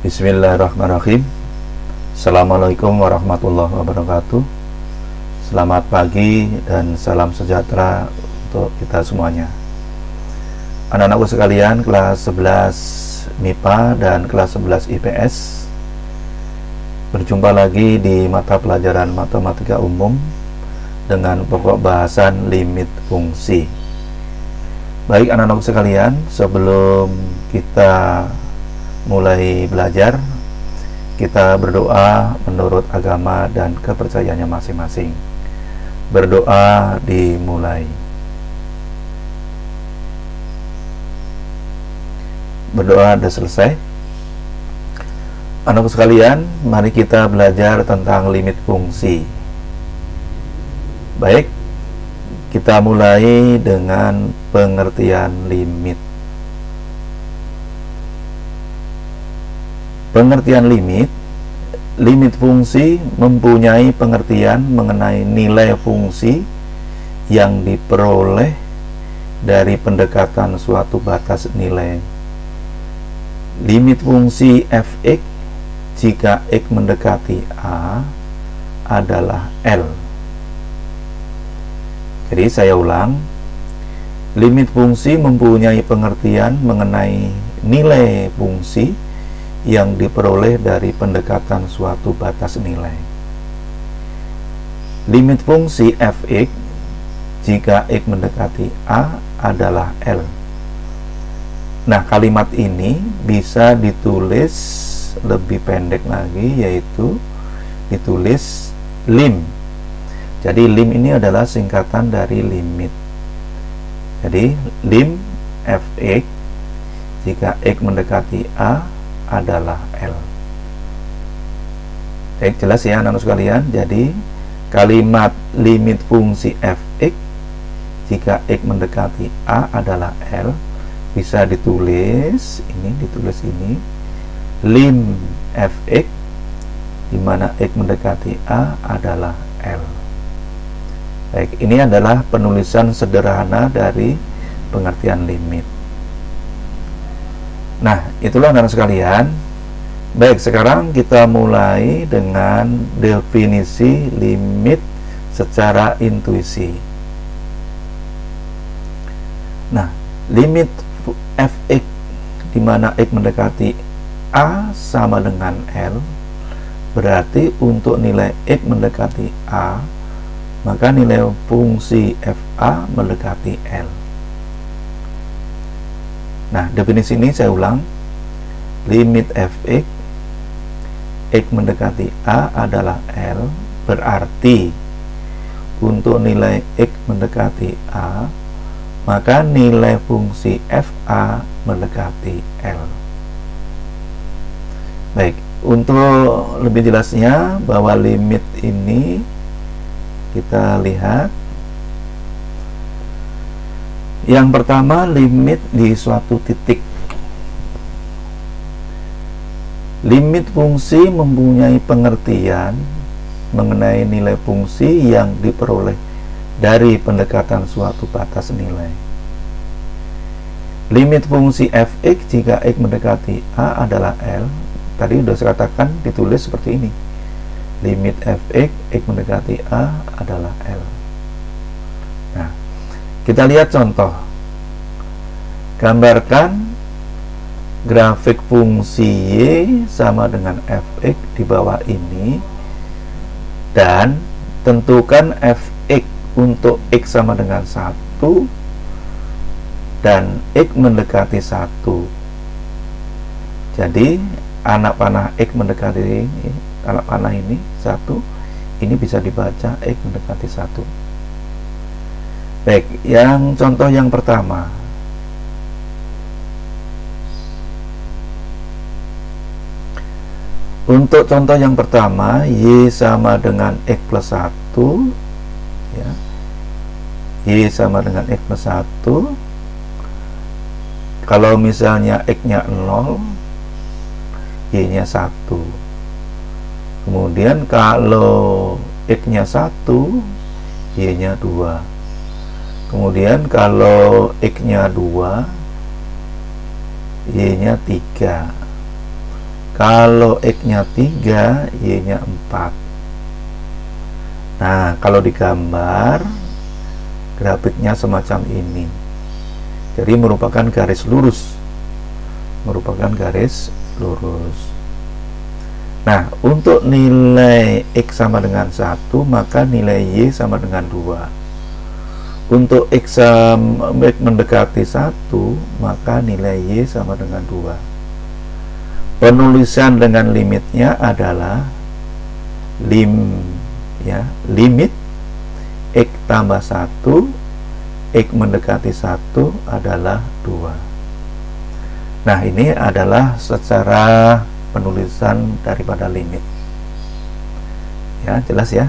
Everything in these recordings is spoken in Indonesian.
Bismillahirrahmanirrahim. Assalamualaikum warahmatullahi wabarakatuh. Selamat pagi dan salam sejahtera untuk kita semuanya. Anak-anakku sekalian, kelas 11 MIPA dan kelas 11 IPS, berjumpa lagi di mata pelajaran matematika umum dengan pokok bahasan limit fungsi. Baik anak-anakku sekalian, sebelum kita mulai belajar, kita berdoa menurut agama dan kepercayaannya masing-masing. Berdoa dimulai. Berdoa sudah selesai. Anak-anak sekalian, mari kita belajar tentang limit fungsi. Baik, kita mulai dengan pengertian limit. Pengertian limit fungsi mempunyai pengertian mengenai nilai fungsi yang diperoleh dari pendekatan suatu batas nilai. Limit fungsi f(x) jika x mendekati a adalah L. Jadi saya ulang, limit fungsi mempunyai pengertian mengenai nilai fungsi yang diperoleh dari pendekatan suatu batas nilai. Limit fungsi f(x) jika x mendekati a adalah L. Nah, kalimat ini bisa ditulis lebih pendek lagi, yaitu ditulis lim. Jadi lim ini adalah singkatan dari limit. Jadi lim f(x) jika x mendekati a adalah L. Baik, jelas ya anak-anak sekalian. Jadi kalimat limit fungsi f(x) jika x mendekati a adalah L bisa ditulis ini lim f(x) di mana x mendekati a adalah L. Baik, ini adalah penulisan sederhana dari pengertian limit. Nah, itulah anak-anak sekalian. Baik, sekarang kita mulai dengan definisi limit secara intuisi. Nah, limit f(x) di mana x mendekati a sama dengan L, berarti untuk nilai x mendekati a, maka nilai fungsi fa mendekati L. Nah, definisi ini saya ulang. Limit f(x) x mendekati a adalah L, berarti untuk nilai x mendekati a, maka nilai fungsi fa mendekati L. Baik, untuk lebih jelasnya bahwa limit ini kita lihat. Yang pertama, limit di suatu titik. Limit fungsi mempunyai pengertian mengenai nilai fungsi yang diperoleh dari pendekatan suatu batas nilai. Limit fungsi f(x) jika x mendekati a adalah L. Tadi sudah saya katakan ditulis seperti ini. Limit f(x) x mendekati a adalah L. Nah, kita lihat contoh. Gambarkan grafik fungsi y sama dengan f(x) di bawah ini, dan tentukan f(x) untuk x sama dengan 1 dan x mendekati 1. Jadi anak panah x mendekati ini, anak panah ini 1, ini bisa dibaca x mendekati 1. Baik, yang contoh yang pertama. Untuk contoh yang pertama, y sama dengan x plus 1, ya. Y sama dengan x plus 1. Kalau misalnya x-nya 0, y-nya 1. Kemudian kalau x-nya 1, y-nya 2. Kemudian kalau x-nya 2, y-nya 3. Kalau X-nya 3, Y-nya 4. Nah, kalau digambar, grafiknya semacam ini. Jadi merupakan garis lurus. Nah, untuk nilai X sama dengan 1, maka nilai Y sama dengan 2. Untuk X mendekati 1, maka nilai Y sama dengan 2. Penulisan dengan limitnya adalah limit X tambah 1, X mendekati 1 adalah 2. Nah, ini adalah secara penulisan daripada limit. Ya, jelas ya.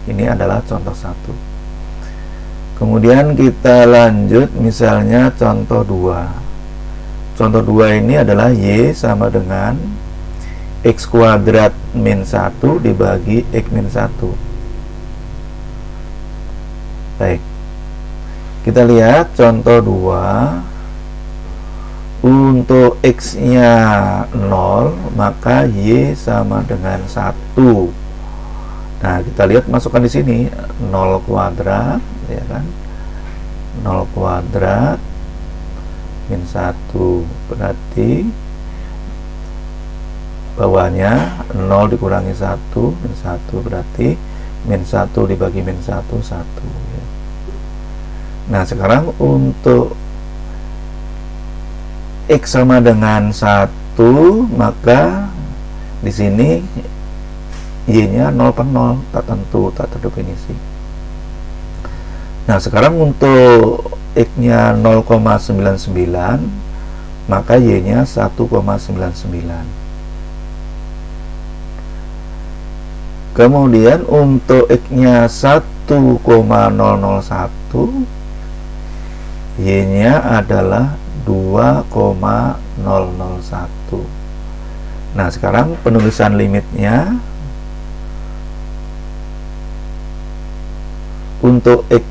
Ini adalah contoh 1. Kemudian kita lanjut, misalnya contoh 2. Contoh 2 ini adalah Y sama dengan X kuadrat min 1 dibagi X min 1. Baik, kita lihat contoh 2. Untuk X nya 0, maka Y sama dengan 1. Nah, kita lihat masukkan di sini 0 kuadrat, ya kan? 0 kuadrat min 1 berarti bawahnya 0 dikurangi 1, min 1 berarti min 1 dibagi min 1, 1 ya. Nah, sekarang untuk X sama dengan 1, maka di sini Y-nya 0 per 0, tak tentu, tak terdefinisi. Nah, sekarang untuk X-nya 0,99, maka Y-nya 1,99. Kemudian untuk X-nya 1,001, Y-nya adalah 2,001. Nah, sekarang penulisan limitnya untuk X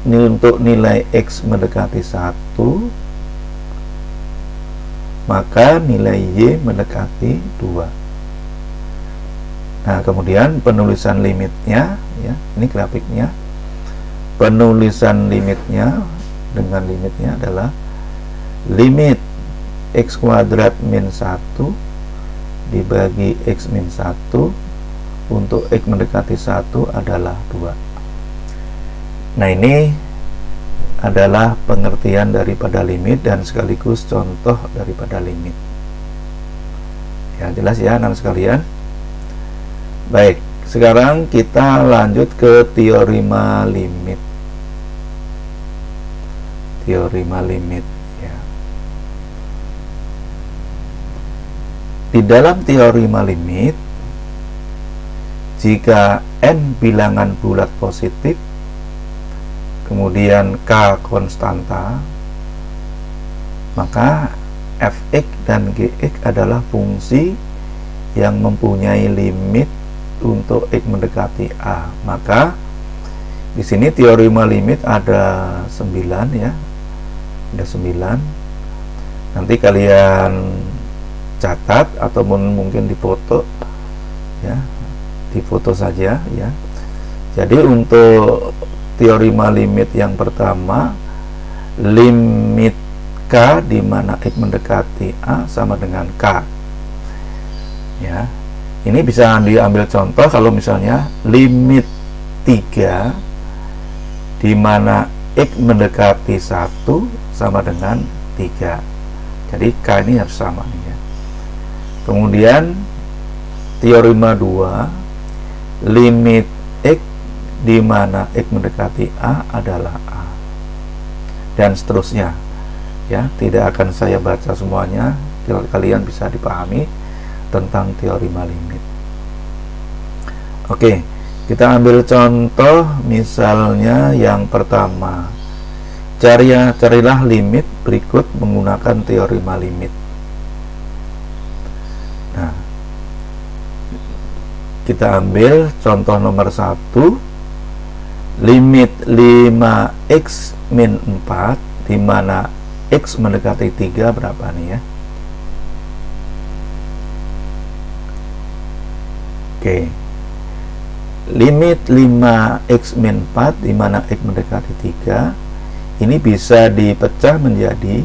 ini, untuk nilai X mendekati 1, maka nilai Y mendekati 2. Nah, kemudian penulisan limitnya ya, ini grafiknya. Penulisan limitnya dengan limitnya adalah limit X kuadrat min 1 dibagi X min 1 untuk X mendekati 1 adalah 2. Nah, ini adalah pengertian daripada limit dan sekaligus contoh daripada limit. Ya, jelas ya anak sekalian. Baik, sekarang kita lanjut ke teorema limit. Teorema limit ya. Di dalam teorema limit, jika n bilangan bulat positif, kemudian K konstanta, maka Fx dan Gx adalah fungsi yang mempunyai limit untuk X mendekati A. Maka di sini teorema limit ada 9 ya. Ada 9. Nanti kalian catat ataupun mungkin difoto ya. Difoto saja ya. Jadi untuk teorema limit yang pertama, limit K di mana X mendekati A sama dengan K. Ya. Ini bisa diambil contoh kalau misalnya limit 3 di mana X mendekati 1 sama dengan 3. Jadi K ini harus sama nih ya. Kemudian teorema 2, limit X di mana X mendekati A adalah A, dan seterusnya ya. Tidak akan saya baca semuanya, kalian bisa dipahami tentang teorema limit. Oke, kita ambil contoh misalnya yang pertama, carilah limit berikut menggunakan teorema limit. Nah, kita ambil contoh nomor 1, limit 5x min 4 di mana X mendekati 3 berapa nih ya? Oke, limit 5x min 4 di mana x mendekati 3 ini bisa dipecah menjadi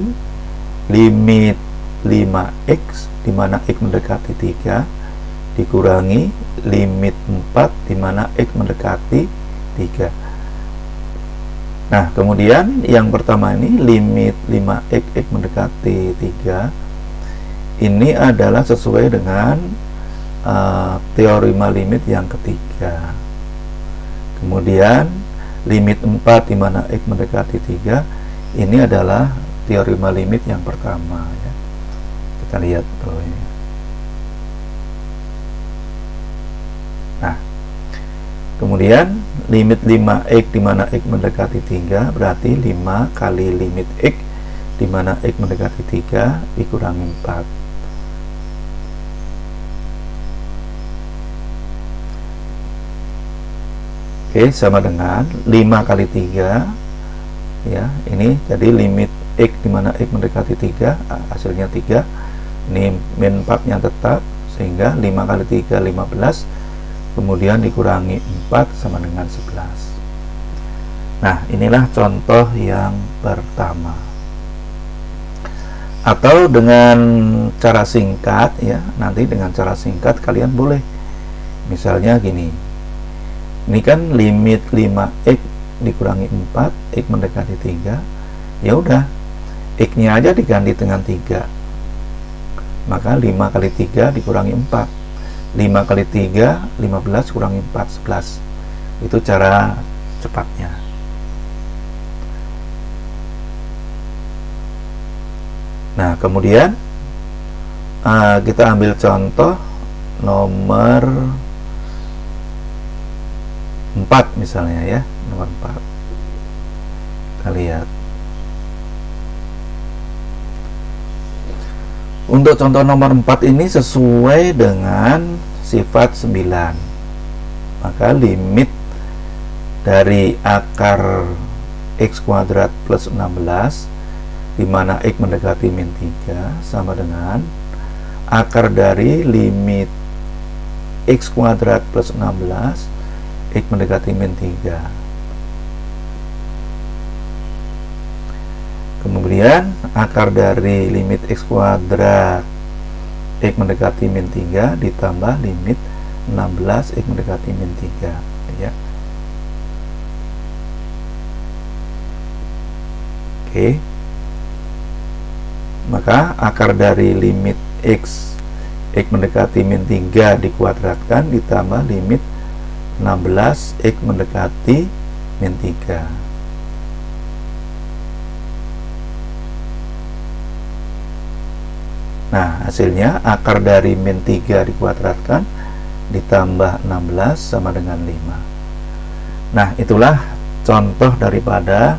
limit 5x di mana x mendekati 3 dikurangi limit 4 di mana x mendekati 3. Nah, kemudian yang pertama ini limit 5x x mendekati 3 ini adalah sesuai dengan teorema limit yang ketiga. Kemudian limit 4 di mana x mendekati 3 ini adalah teorema limit yang pertama ya. Kita lihat tuh ini. Nah, kemudian limit 5x di mana x mendekati 3 berarti 5 kali limit x di mana x mendekati 3 dikurangi 4. Oke, sama dengan 5 kali 3 ya, ini jadi limit x di mana x mendekati 3 hasilnya 3. Ini min 4 nya tetap, sehingga 5 kali 3 15, kemudian dikurangi 4 sama dengan 11. Nah, inilah contoh yang pertama. Atau dengan cara singkat ya, nanti dengan cara singkat kalian boleh misalnya gini. Ini kan limit 5x dikurangi 4, x mendekati 3. Ya udah, x-nya aja diganti dengan 3. Maka 5 kali 3 dikurangi 4. 5 kali 3 15 kurangi 4 11. Itu cara cepatnya. Nah, kemudian kita ambil contoh nomor 4 misalnya ya, nomor 4. Kita lihat. Untuk contoh nomor 4 ini sesuai dengan sifat 9. Maka limit dari akar x kuadrat plus 16 di mana x mendekati min 3 sama dengan akar dari limit x kuadrat plus 16 x mendekati min 3. Kemudian akar dari limit x kuadrat x mendekati min 3 ditambah limit 16 x mendekati min 3 ya. Oke. Maka akar dari limit x mendekati min 3 dikuadratkan ditambah limit 16 x mendekati min 3. Nah, hasilnya akar dari min 3 dikuadratkan ditambah 16 sama dengan 5. Nah, itulah contoh daripada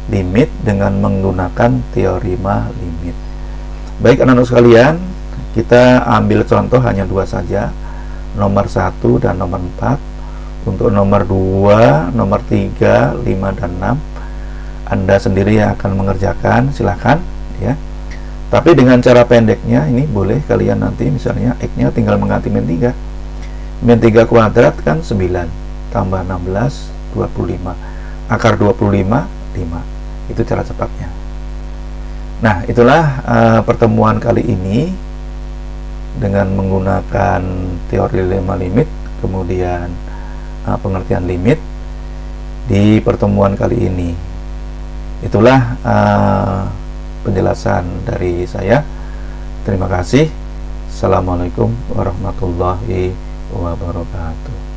limit dengan menggunakan teorema limit. Baik anak-anak sekalian, kita ambil contoh hanya 2 saja, nomor 1 dan nomor 4. Untuk nomor 2, nomor 3, 5, dan 6 Anda sendiri yang akan mengerjakan, silahkan ya. Tapi dengan cara pendeknya ini boleh kalian nanti misalnya x-nya tinggal mengganti min 3. Min 3 kuadrat kan 9 tambah 16 25. Akar 25 5. Itu cara cepatnya. Nah, itulah pertemuan kali ini dengan menggunakan teori lemma limit, kemudian pengertian limit di pertemuan kali ini. Itulah penjelasan dari saya. Terima kasih. Assalamualaikum warahmatullahi wabarakatuh.